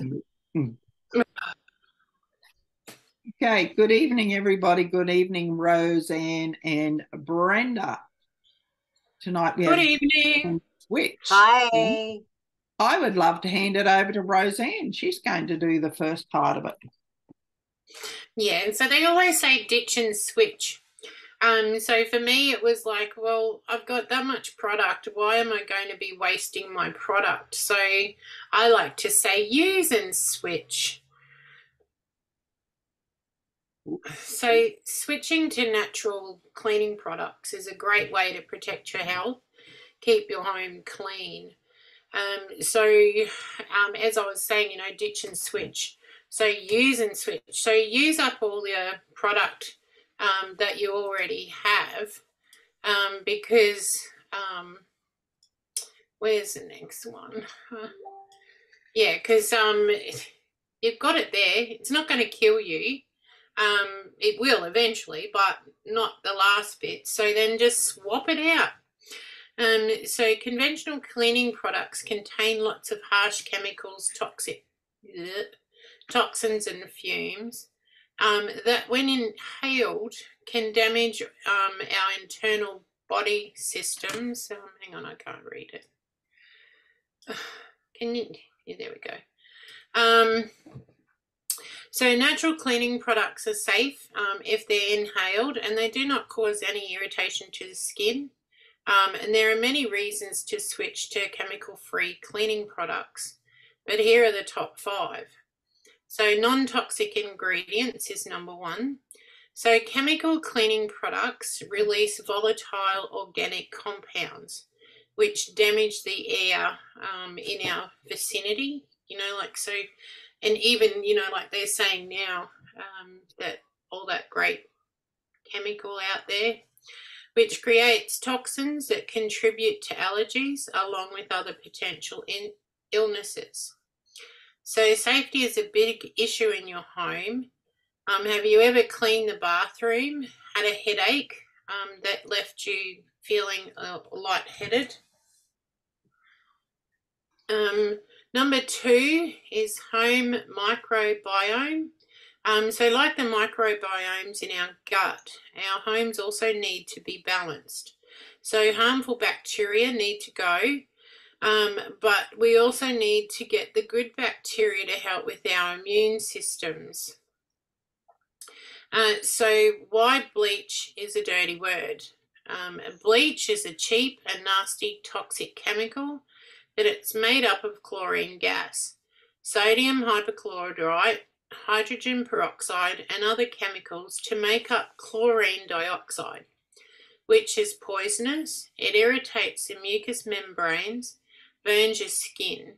Okay, good evening, everybody. Good evening, Rosanne and Brenda. Tonight we Good have evening. Switch. Hi. I would love to hand it over to Rosanne. She's going to do the first part of it. Yeah, and so they always say ditch and switch. So for me, it was like, well, I've got that much product. Why am I going to be wasting my product? So I like to say use and switch. So switching to natural cleaning products is a great way to protect your health, keep your home clean. As I was saying, ditch and switch. So use and switch. So use up all your product that you already have because where's the next one? Yeah, because you've got it there. It's not going to kill you. It will eventually, but not the last bit. So then just swap it out. So conventional cleaning products contain lots of harsh chemicals, toxins and fumes that when inhaled can damage our internal body systems. Hang on, I can't read it. Can you? Yeah, there we go. So natural cleaning products are safe if they're inhaled and they do not cause any irritation to the skin. And there are many reasons to switch to chemical-free cleaning products, but here are the top 5. So non-toxic ingredients is number 1. So chemical cleaning products release volatile organic compounds, which damage the air in our vicinity, and even, like they're saying now, that all that great chemical out there, which creates toxins that contribute to allergies along with other potential illnesses. So safety is a big issue in your home. Have you ever cleaned the bathroom, had a headache that left you feeling lightheaded? Number 2 is home microbiome. So like the microbiomes in our gut, our homes also need to be balanced. So harmful bacteria need to go, but we also need to get the good bacteria to help with our immune systems. So why bleach is a dirty word? Bleach is a cheap and nasty toxic chemical, but it's made up of chlorine gas, sodium hypochlorite, hydrogen peroxide and other chemicals to make up chlorine dioxide, which is poisonous. It irritates the mucous membranes, burns your skin.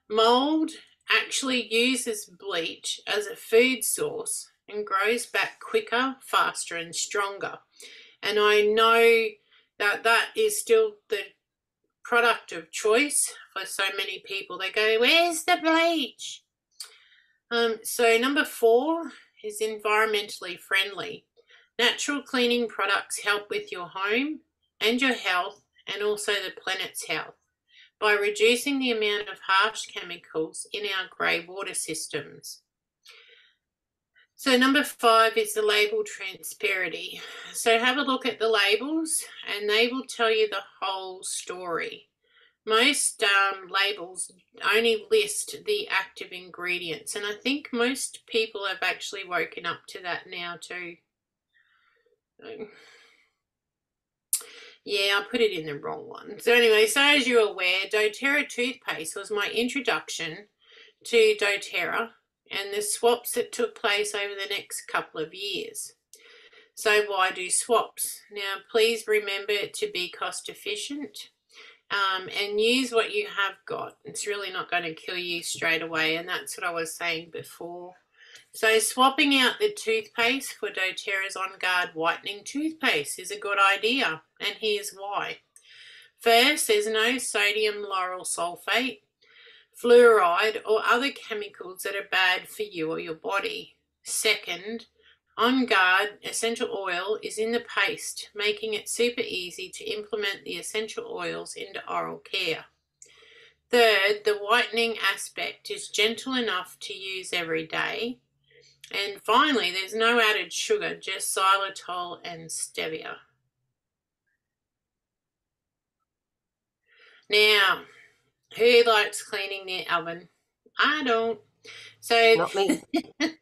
Mold actually uses bleach as a food source and grows back quicker, faster and stronger. And I know that is still the product of choice for so many people. They go, where's the bleach? So number 4 is environmentally friendly. Natural cleaning products help with your home and your health and also the planet's health by reducing the amount of harsh chemicals in our grey water systems. So number 5 is the label transparency. So have a look at the labels and they will tell you the whole story. Most labels only list the active ingredients, and I think most people have actually woken up to that now too. Yeah, I put it in the wrong one. So anyway, so as you're aware, doTERRA toothpaste was my introduction to doTERRA and the swaps that took place over the next couple of years. So why do swaps? Now, please remember to be cost efficient. And use what you have got. It's really not going to kill you straight away, and that's what I was saying before. So swapping out the toothpaste for doTERRA's On Guard whitening toothpaste is a good idea, and here's why. First, there's no sodium lauryl sulfate, fluoride or other chemicals that are bad for you or your body. Second, On Guard essential oil is in the paste, making it super easy to implement the essential oils into oral care. third, the whitening aspect is gentle enough to use every day. And finally, there's no added sugar, just xylitol and stevia. Now, who likes cleaning their oven? I don't. So Not me.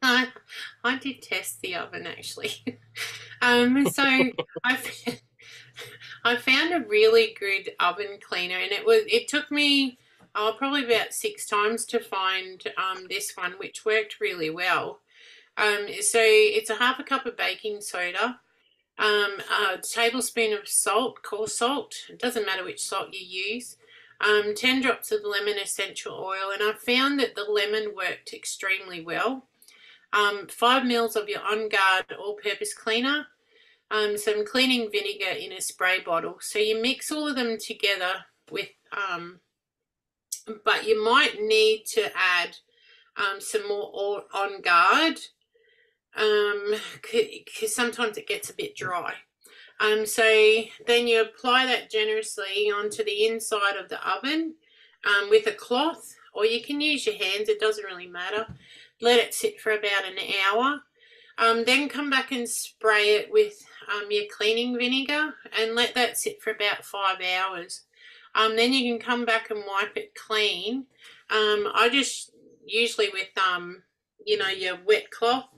I detest the oven, actually. So I found a really good oven cleaner, and it took me probably about 6 times to find this one, which worked really well. So it's a half a cup of baking soda, a tablespoon of salt, coarse salt. It doesn't matter which salt you use. 10 drops of lemon essential oil, and I found that the lemon worked extremely well. 5 mils of your On Guard all-purpose cleaner, some cleaning vinegar in a spray bottle. So you mix all of them together with, but you might need to add some more On Guard, because sometimes it gets a bit dry. So then you apply that generously onto the inside of the oven with a cloth, or you can use your hands, it doesn't really matter. Let it sit for about an hour. Then come back and spray it with your cleaning vinegar and let that sit for about 5 hours. Then you can come back and wipe it clean. I just usually with your wet cloth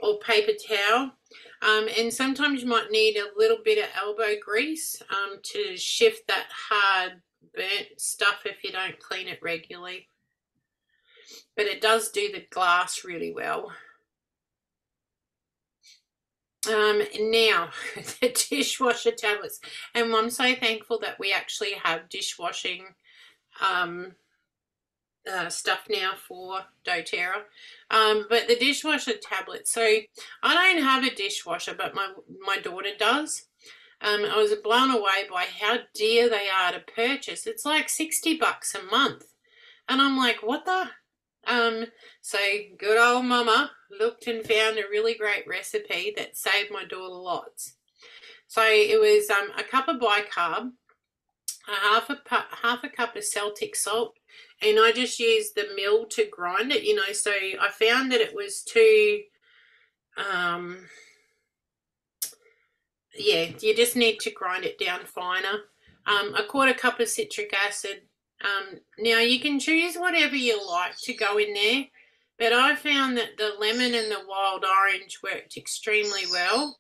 or paper towel. And sometimes you might need a little bit of elbow grease to shift that hard burnt stuff if you don't clean it regularly. But it does do the glass really well. Now, the dishwasher tablets. And I'm so thankful that we actually have dishwashing stuff now for doTERRA. But the dishwasher tablets. So I don't have a dishwasher, but my daughter does. I was blown away by how dear they are to purchase. It's like $60 a month. And I'm like, what the? So good old mama looked and found a really great recipe that saved my daughter lots. So it was a cup of bicarb, half a cup of Celtic salt, and I just used the mill to grind it, so I found that it was too, you just need to grind it down finer. A quarter cup of citric acid. Now you can choose whatever you like to go in there, but I found that the lemon and the wild orange worked extremely well.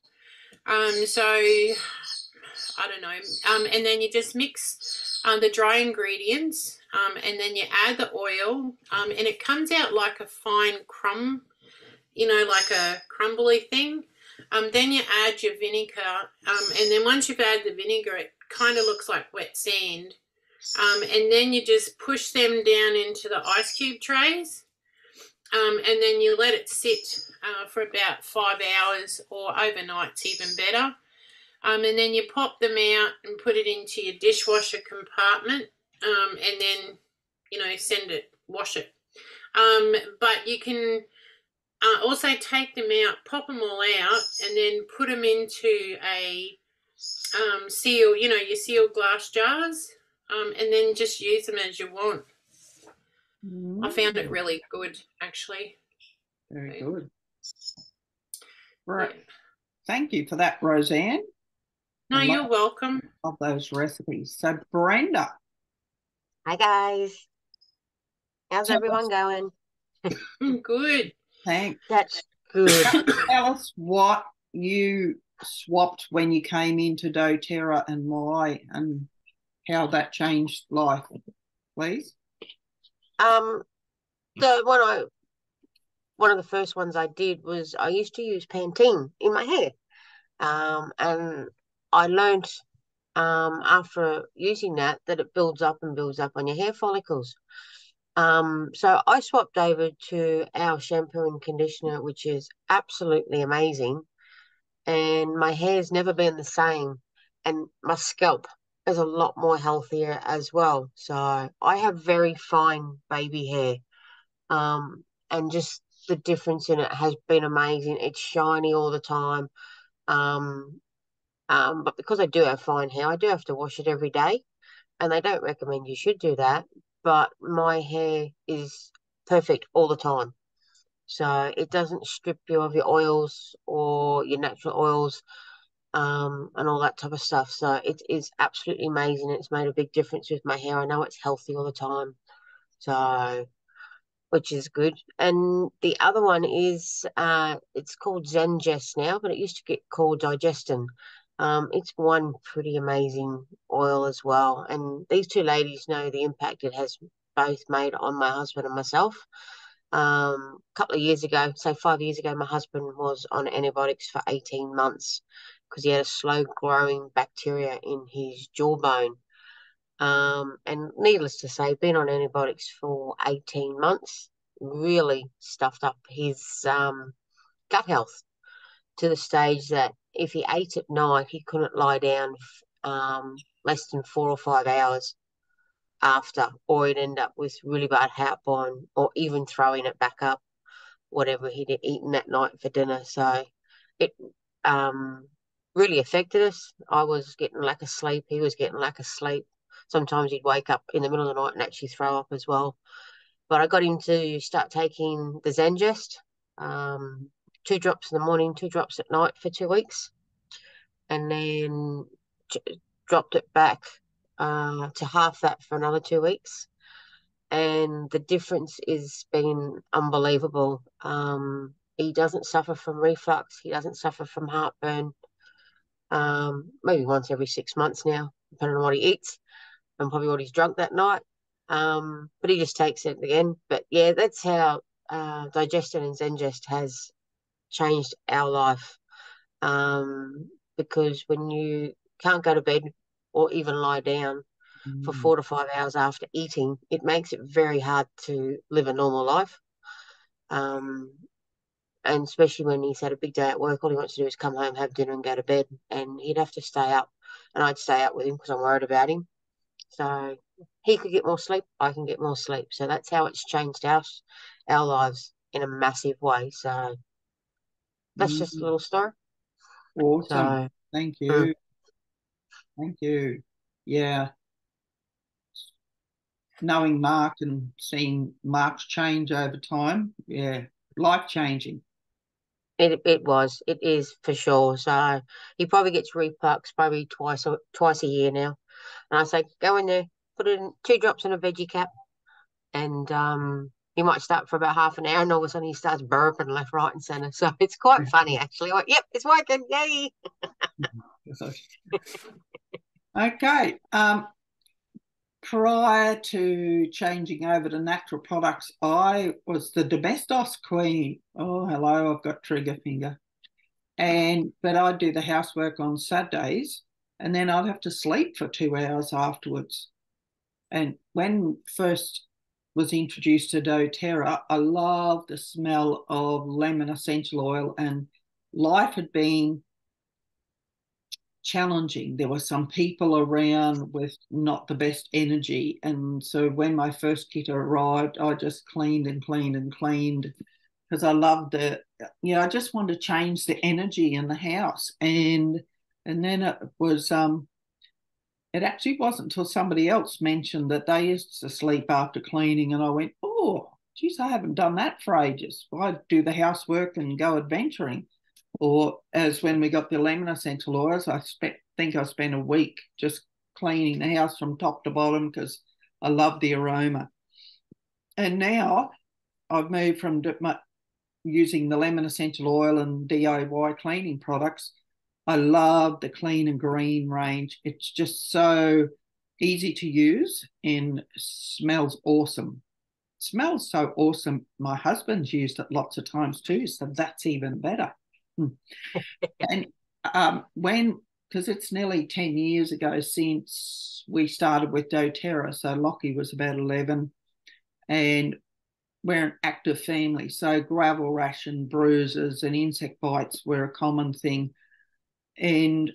So I don't know. And then you just mix the dry ingredients, and then you add the oil, and it comes out like a fine crumb, like a crumbly thing. Then you add your vinegar, and then once you've added the vinegar, it kind of looks like wet sand. And then you just push them down into the ice cube trays, and then you let it sit for about 5 hours, or overnight's even better. And then you pop them out and put it into your dishwasher compartment, and then, wash it. But you can also take them out, pop them all out, and then put them into a seal, your sealed glass jars. And then just use them as you want. I found it really good, actually. Very good. Right. Yeah. Thank you for that, Rosanne. No, you're welcome. Of those recipes. So, Brenda. Hi, guys. How's everyone going? Good. Thanks. That's good. Tell us what you swapped when you came into doTERRA and why, and how that changed life, please. So one of the first ones I did was I used to use Pantene in my hair, and I learned after using that it builds up and builds up on your hair follicles. So I swapped over to our shampoo and conditioner, which is absolutely amazing, and my hair's never been the same, and my scalp is a lot more healthier as well. So I have very fine baby hair, and just the difference in it has been amazing. It's shiny all the time, but because I do have fine hair, I do have to wash it every day, and they don't recommend you should do that. but my hair is perfect all the time. So it doesn't strip you of your oils or your natural oils, and all that type of stuff. So it is absolutely amazing. It's made a big difference with my hair. I know it's healthy all the time. So, which is good. And the other one is, it's called Zengest now, but it used to get called Digestin. It's one pretty amazing oil as well. And these two ladies know the impact it has both made on my husband and myself. A couple of years ago, say 5 years ago, my husband was on antibiotics for 18 months because he had a slow growing bacteria in his jawbone. And needless to say, been on antibiotics for 18 months really stuffed up his gut health to the stage that if he ate at night, he couldn't lie down less than 4 or 5 hours after, or he'd end up with really bad heartburn or even throwing it back up, whatever he'd eaten that night for dinner. So it really affected us. I was getting lack of sleep. He was getting lack of sleep. Sometimes he'd wake up in the middle of the night and actually throw up as well. But I got him to start taking the Zengest, 2 drops in the morning, 2 drops at night for 2 weeks, and then dropped it back to half that for another 2 weeks. And the difference is been unbelievable. He doesn't suffer from reflux. He doesn't suffer from heartburn. Maybe once every 6 months now, depending on what he eats and probably what he's drunk that night. But he just takes it again. But yeah, that's how Digestion and Zengest has changed our life. Because when you can't go to bed or even lie down for 4 to 5 hours after eating, it makes it very hard to live a normal life. And especially when he's had a big day at work, all he wants to do is come home, have dinner, and go to bed. And he'd have to stay up, and I'd stay up with him because I'm worried about him. So he could get more sleep, I can get more sleep. So that's how it's changed our lives in a massive way. So that's just a little story. Awesome. So Thank you. Thank you. Yeah. Knowing Mark and seeing Mark's change over time, yeah, life changing. it is for sure. So he probably gets reflux probably twice a year now. And I say, go in there, put in 2 drops in a veggie cap, and he might start for about half an hour, and all of a sudden he starts burping left, right, and centre. So it's quite funny, actually. Like, yep, it's working, yay! Okay. Prior to changing over to natural products, I was the domestos queen. Oh, hello, I've got trigger finger. But I'd do the housework on Saturdays, and then I'd have to sleep for 2 hours afterwards. And when first was introduced to doTERRA, I loved the smell of lemon essential oil, and life had been challenging. There were some people around with not the best energy. And so when my first kit arrived, I just cleaned and cleaned and cleaned because I loved I just wanted to change the energy in the house. And then it was, it actually wasn't until somebody else mentioned that they used to sleep after cleaning. And I went, oh, geez, I haven't done that for ages. Well, I'd do the housework and go adventuring. Or as when we got the lemon essential oils, I think I spent a week just cleaning the house from top to bottom because I love the aroma. And now I've moved from using the lemon essential oil and DIY cleaning products. I love the clean and green range. It's just so easy to use and smells awesome. It smells so awesome. My husband's used it lots of times too, so that's even better. And because it's nearly 10 years ago since we started with doTERRA, so Lockie was about 11, and we're an active family, so gravel rash and bruises and insect bites were a common thing. And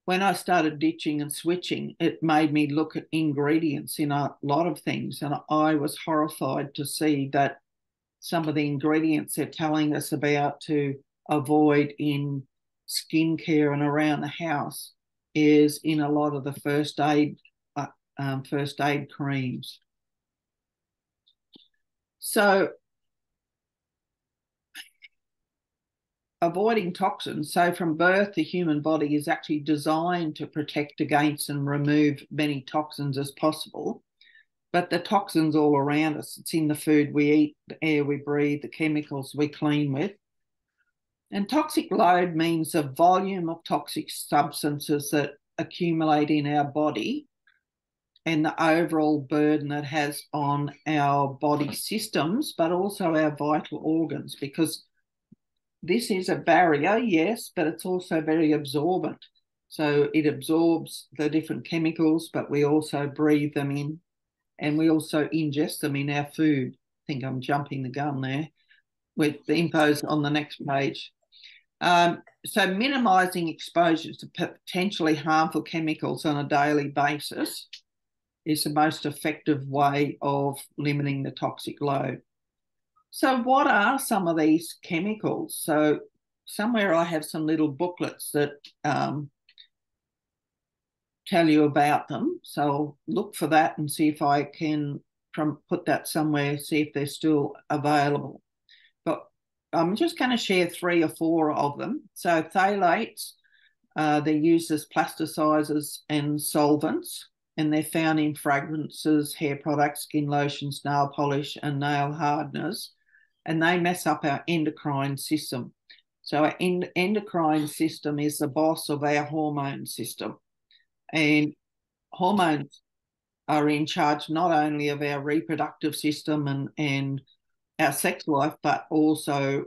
when I started ditching and switching, it made me look at ingredients in a lot of things, and I was horrified to see that some of the ingredients they're telling us about to avoid in skincare and around the house is in a lot of the first aid first aid creams. So avoiding toxins. So from birth, the human body is actually designed to protect against and remove many toxins as possible. But the toxins all around us, it's in the food we eat, the air we breathe, the chemicals we clean with. And toxic load means the volume of toxic substances that accumulate in our body and the overall burden it has on our body systems, but also our vital organs, because this is a barrier, yes, but it's also very absorbent. So it absorbs the different chemicals, but we also breathe them in, and we also ingest them in our food. I think I'm jumping the gun there with the infos on the next page. So minimising exposure to potentially harmful chemicals on a daily basis is the most effective way of limiting the toxic load. So what are some of these chemicals? So somewhere I have some little booklets that tell you about them. So look for that and see if I can put that somewhere, see if they're still available. But I'm just going to share 3 or 4 of them. So phthalates, they're used as plasticizers and solvents, and they're found in fragrances, hair products, skin lotions, nail polish, and nail hardeners. And they mess up our endocrine system. So our endocrine system is the boss of our hormone system. And hormones are in charge not only of our reproductive system and our sex life, but also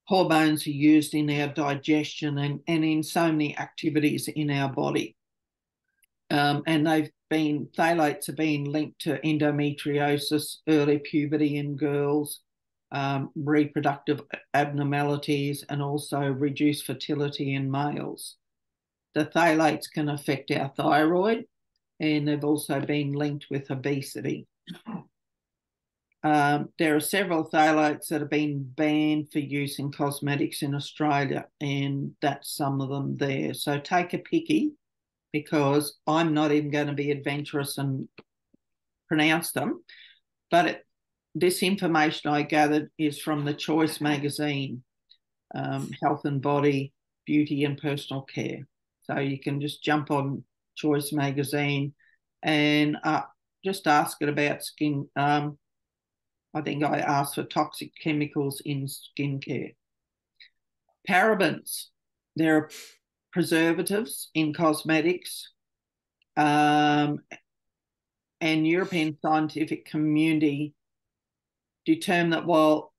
hormones are used in our digestion and in so many activities in our body. And phthalates have been linked to endometriosis, early puberty in girls, reproductive abnormalities, and also reduced fertility in males. The phthalates can affect our thyroid, and they've also been linked with obesity. There are several phthalates that have been banned for use in cosmetics in Australia, and that's some of them there. So take a picky, because I'm not even going to be adventurous and pronounce them. But this information I gathered is from the Choice magazine, Health and Body, Beauty and Personal Care. So you can just jump on Choice magazine and just ask it about skin. I think I asked for toxic chemicals in skincare. Parabens, there are preservatives in cosmetics, and European scientific community determined that while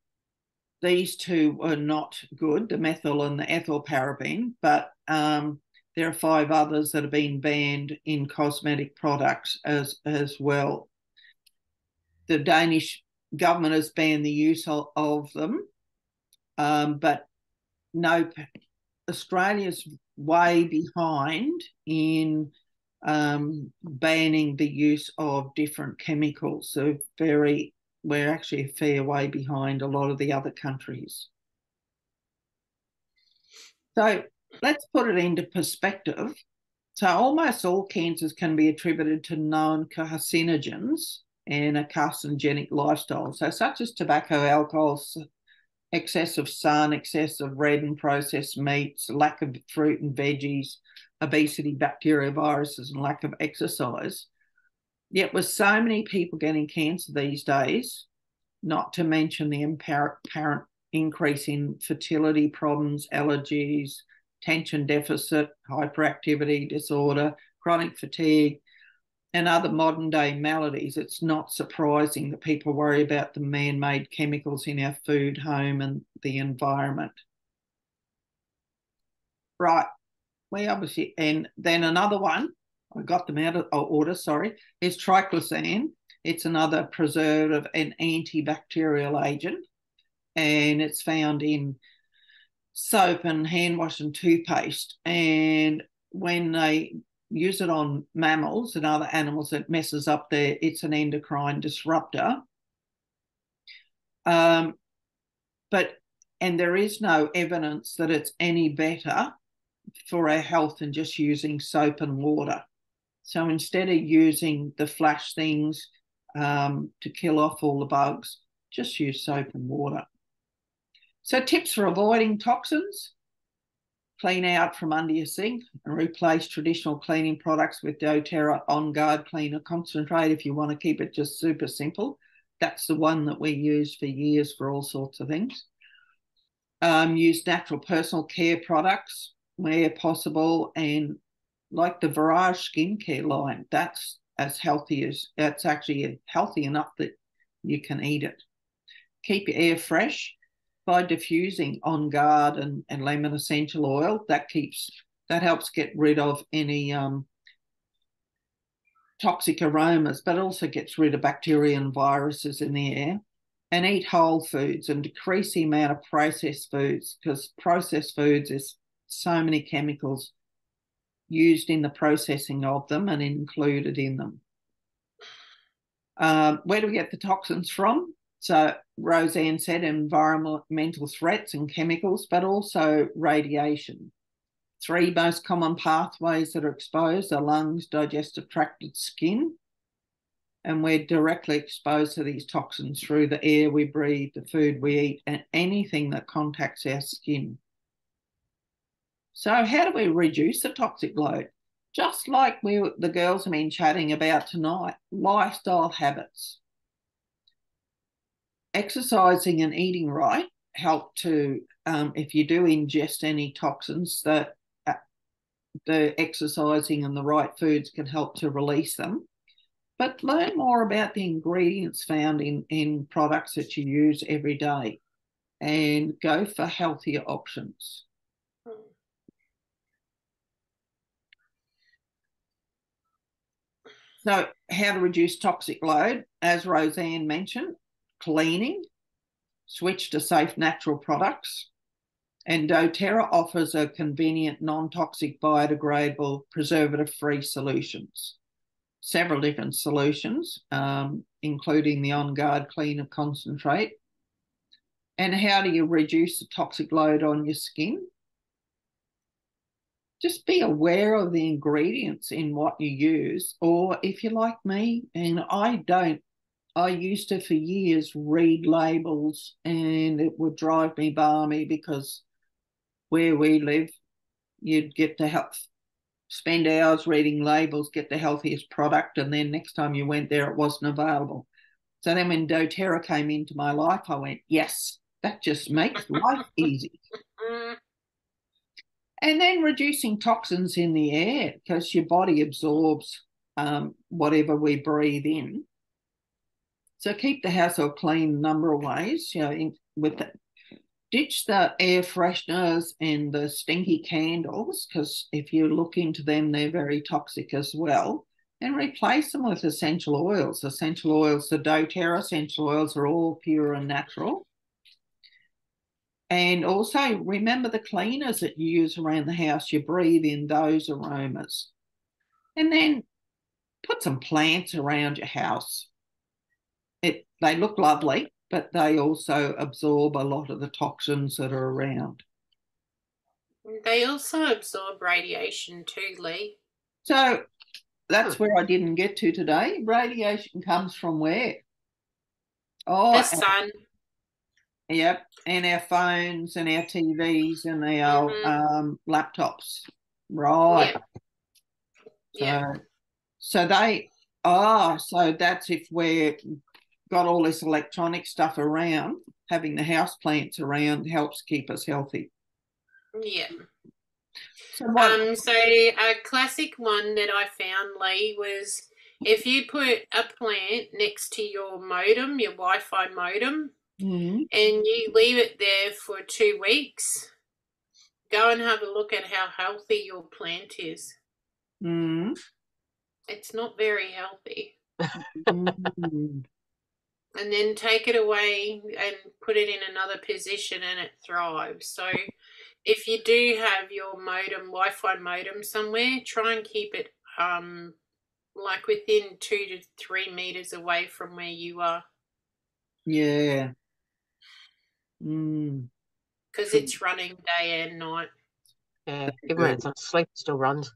these 2 were not good, the methyl and the ethyl paraben, but there are 5 others that have been banned in cosmetic products as well. The Danish government has banned the use of them, but no, Australia's way behind in banning the use of different chemicals. So we're actually a fair way behind a lot of the other countries. So let's put it into perspective. So almost all cancers can be attributed to known carcinogens and a carcinogenic lifestyle. So such as tobacco, alcohol, excessive sun, excessive red and processed meats, lack of fruit and veggies, obesity, bacteria, viruses, and lack of exercise. Yet with so many people getting cancer these days, not to mention the apparent increase in fertility problems, allergies, attention deficit, hyperactivity disorder, chronic fatigue, and other modern day maladies, it's not surprising that people worry about the man-made chemicals in our food, home, and the environment. Right, we obviously, and then another one, I got them out of order, sorry, is triclosan. It's another preservative and antibacterial agent, and it's found in soap and hand wash and toothpaste. And when they use it on mammals and other animals, it messes up it's an endocrine disruptor. And there is no evidence that it's any better for our health than just using soap and water. So instead of using the flash things to kill off all the bugs, just use soap and water. So tips for avoiding toxins: clean out from under your sink and replace traditional cleaning products with doTERRA On Guard Cleaner Concentrate if you want to keep it just super simple. That's the one that we used for years for all sorts of things. Use natural personal care products where possible, and like the Virage skincare line, that's actually healthy enough that you can eat it. Keep your air fresh by diffusing On Guard and lemon essential oil. That helps get rid of any toxic aromas, but also gets rid of bacteria and viruses in the air. And eat whole foods and decrease the amount of processed foods, because processed foods is so many chemicals used in the processing of them and included in them. Where do we get the toxins from? So Rosanne said environmental threats and chemicals, but also radiation. 3 most common pathways that are exposed are lungs, digestive tract, and skin. And we're directly exposed to these toxins through the air we breathe, the food we eat, and anything that contacts our skin. So how do we reduce the toxic load? Just like the girls have been chatting about tonight, lifestyle habits. Exercising and eating right help to, if you do ingest any toxins, that the exercising and the right foods can help to release them. But learn more about the ingredients found in products that you use every day and go for healthier options. So how to reduce toxic load? As Rosanne mentioned, cleaning, switch to safe natural products. And doTERRA offers a convenient, non-toxic, biodegradable, preservative-free solutions. Several different solutions, including the On Guard Cleaner Concentrate. And how do you reduce the toxic load on your skin? Just be aware of the ingredients in what you use, or if you're like me, and I used to for years read labels, and it would drive me balmy because where we live, you'd get to spend hours reading labels, get the healthiest product, and then next time you went there, it wasn't available. So then when doTERRA came into my life, I went, yes, that just makes life easy. And then reducing toxins in the air, because your body absorbs whatever we breathe in. So keep the house all clean a number of ways, ditch the air fresheners and the stinky candles, because if you look into them, they're very toxic as well, and replace them with essential oils. Essential oils, the doTERRA essential oils are all pure and natural. And also remember the cleaners that you use around the house, you breathe in those aromas. And then put some plants around your house. They look lovely, but they also absorb a lot of the toxins that are around. They also absorb radiation too, Leigh. So that's where I didn't get to today. Radiation comes from where? Oh, the sun. Yep, and our phones and our TVs and our laptops. Right. Yeah. So that's if we're got all this electronic stuff around, having the house plants around helps keep us healthy. Yeah. So a classic one that I found, Leigh, was if you put a plant next to your modem, your Wi-Fi modem, and you leave it there for 2 weeks, go and have a look at how healthy your plant is. It's not very healthy. And then take it away and put it in another position and it thrives. So if you do have your Wi-Fi modem somewhere, try and keep it like within 2 to 3 meters away from where you are. Yeah. Because it's running day and night. Yeah, even when it's on sleep, it still runs.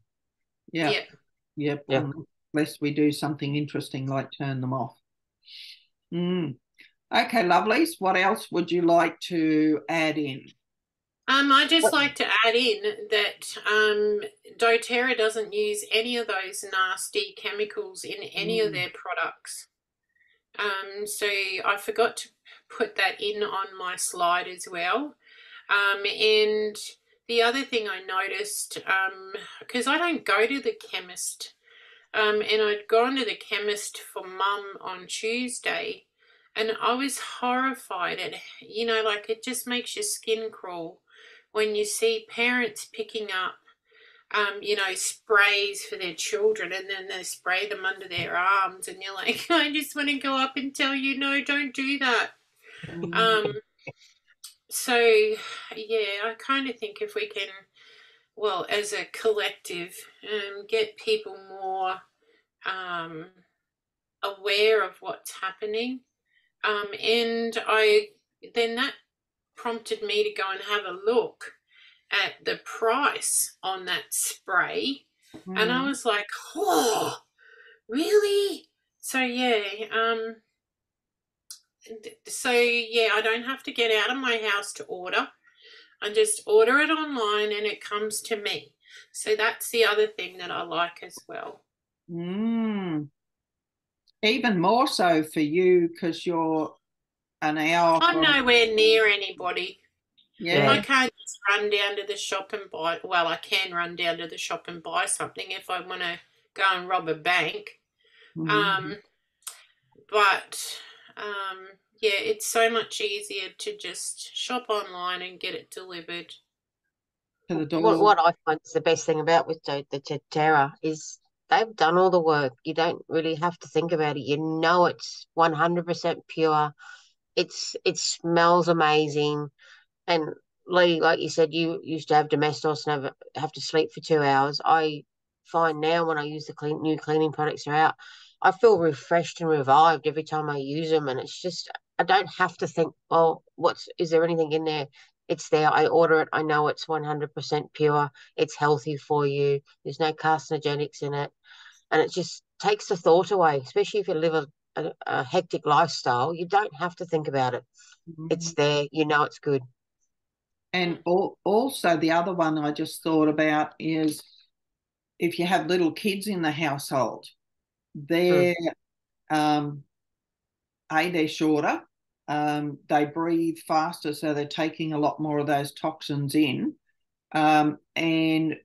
Yeah. Yep. Yeah. Unless we do something interesting like turn them off. Mm. Okay, lovelies. What else would you like to add in? I just like to add in that doTERRA doesn't use any of those nasty chemicals in any of their products. So I forgot to put that in on my slide as well. And the other thing I noticed, because I don't go to the chemist, and I'd gone to the chemist for Mum on Tuesday, and I was horrified at, like it just makes your skin crawl when you see parents picking up, sprays for their children, and then they spray them under their arms, and you're like, I just want to go up and tell you, no, don't do that. So, yeah, I kind of think if we can, well, as a collective, get people more aware of what's happening. And then that prompted me to go and have a look at the price on that spray. And I was like, oh, really? So yeah, I don't have to get out of my house to order. I just order it online and it comes to me. So that's the other thing that I like as well. Even more so for you because you're an hour I'm from... nowhere near anybody. Yeah. I can't just run down to the shop and buy. Well, I can run down to the shop and buy something if I want to go and rob a bank. But yeah, it's so much easier to just shop online and get it delivered to the door. What I find is the best thing about with the doTERRA is they've done all the work. You don't really have to think about it. You know it's 100% pure. It smells amazing. And Leigh, like you said, you used to have domestos and have to sleep for 2 hours. I find now when I use the new cleaning products that are out, I feel refreshed and revived every time I use them. And it's just, I don't have to think, oh, is there anything in there? It's there. I order it. I know it's 100% pure. It's healthy for you. There's no carcinogenics in it. And it just takes the thought away, especially if you live a hectic lifestyle. You don't have to think about it. It's there. You know it's good. And also the other one I just thought about is if you have little kids in the household, they're shorter, they breathe faster, so they're taking a lot more of those toxins in, and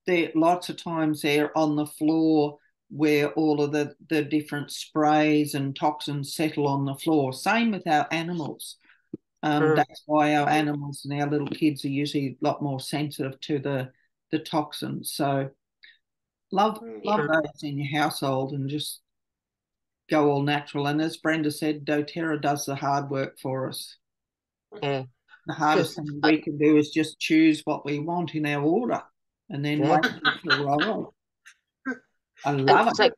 they're lots of times they're on the floor where all of the different sprays and toxins settle on the floor. Same with our animals. That's why our animals and our little kids are usually a lot more sensitive to the toxins. So love those in your household and just go all natural. And as Brenda said, doTERRA does the hard work for us. Yeah. The hardest thing we can do is just choose what we want in our order and then wait until arrive. I love it. So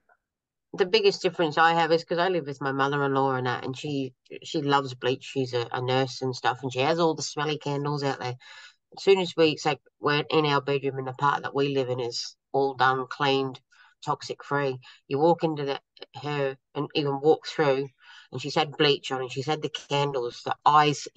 the biggest difference I have is because I live with my mother-in-law and that, and she loves bleach. She's a nurse and stuff, and she has all the smelly candles out there. As soon as we're in our bedroom, and the part that we live in is all done, cleaned, toxic free, you walk into her and even walk through, and she's had bleach on, and she's had the candles. The eyes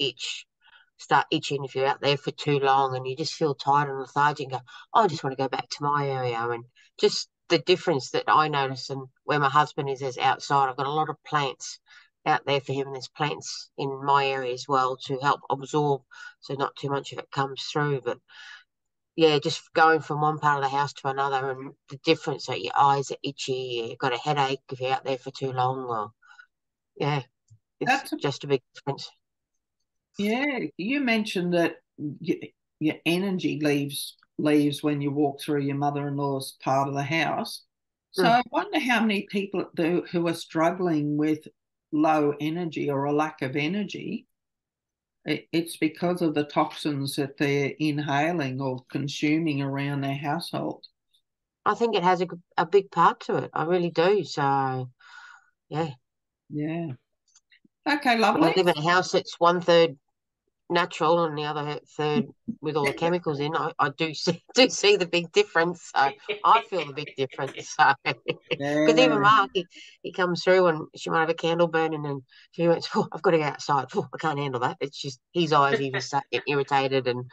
start itching if you're out there for too long, and you just feel tired and lethargic and go, oh, I just want to go back to my area. And just the difference that I notice, and where my husband is outside, I've got a lot of plants out there for him, and there's plants in my area as well to help absorb, so not too much of it comes through. But yeah, just going from one part of the house to another, and the difference that your eyes are itchy, you've got a headache if you're out there for too long. Well, yeah, it's just a big difference. Yeah, you mentioned that your energy leaves when you walk through your mother-in-law's part of the house. So I wonder how many people who are struggling with low energy or a lack of energy, it's because of the toxins that they're inhaling or consuming around their household. I think it has a big part to it. I really do. So, yeah. Yeah. Okay, lovely. I live in a house that's 1/3 natural and the other third with all the chemicals in, I do see the big difference. So I feel the big difference. So because even Yeah. Mark, he comes through and she might have a candle burning and she went, oh, I've got to go outside. Oh, I can't handle that. It's just his eyes, he just start getting irritated and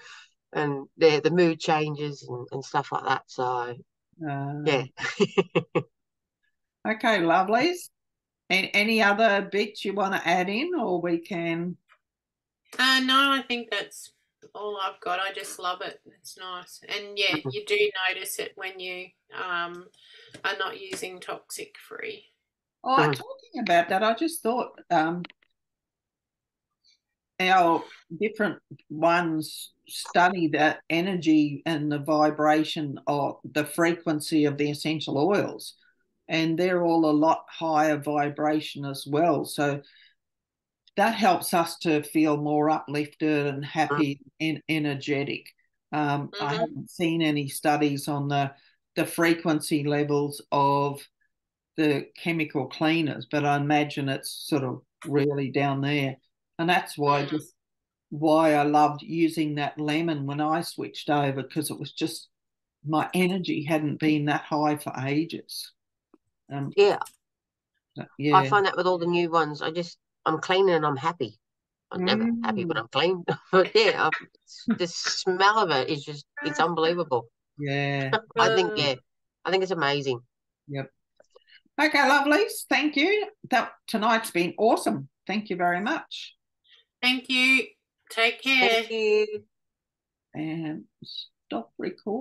the mood changes and stuff like that. So yeah. Okay, lovelies. Any other bits you want to add in, or we can? No, I think that's all I've got. I just love it. It's nice. And yeah, you do notice it when you are not using toxic free. Oh, talking about that, I just thought our different ones study that energy and the vibration of the frequency of the essential oils, and they're all a lot higher vibration as well. So that helps us to feel more uplifted and happy and energetic. I haven't seen any studies on the frequency levels of the chemical cleaners, but I imagine it's sort of really down there. And that's why I loved using that lemon when I switched over, because it was just my energy hadn't been that high for ages. Yeah. I Yeah. find that with all the new ones, I'm clean and I'm happy. I'm never happy when I'm clean, but yeah, the smell of it is it's unbelievable. Yeah. I think it's amazing. Yep. Okay, lovelies. Thank you. That tonight's been awesome. Thank you very much. Thank you. Take care. Thank you. And stop recording.